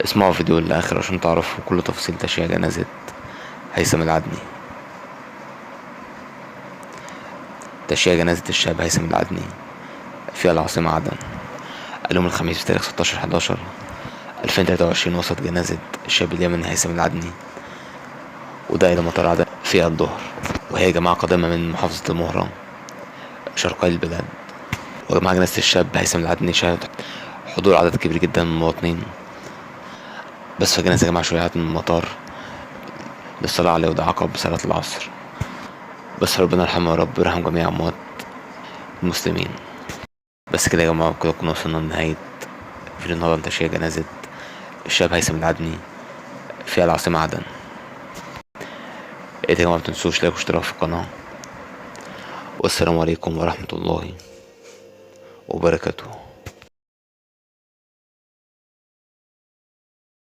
اسمعوا فيديو للآخر عشان تعرفوا كل تفاصيل تشييع جنازة هيثم العدني. تشييع جنازة الشاب هيثم العدني في العاصمة عدن. اليوم الخميس بتاريخ 16/11/2023 وصلت جنازة الشاب اليمني هيثم العدني وده إلى مطار عدن في الظهر، وهي جماعة قادمة من محافظة المهرة شرقي البلاد. ومع جنازة الشاب هيثم العدني شهد حضور عدد كبير جدا من المواطنين، بس فالجنازة جمع شوية من المطار للصلاة عليه وده عقب صلاة العصر. بس ربنا يرحمه يا رب ويرحم جميع أموات المسلمين. بس كده يا جماعة، كده كنا وصلنا لنهاية فيديو النهاردة تشييع جنازة الشاب هيثم العدني في العاصمة عدن. يا جماعة متنسوش لايك واشتراك في القناة، والسلام عليكم ورحمة الله وبركاته.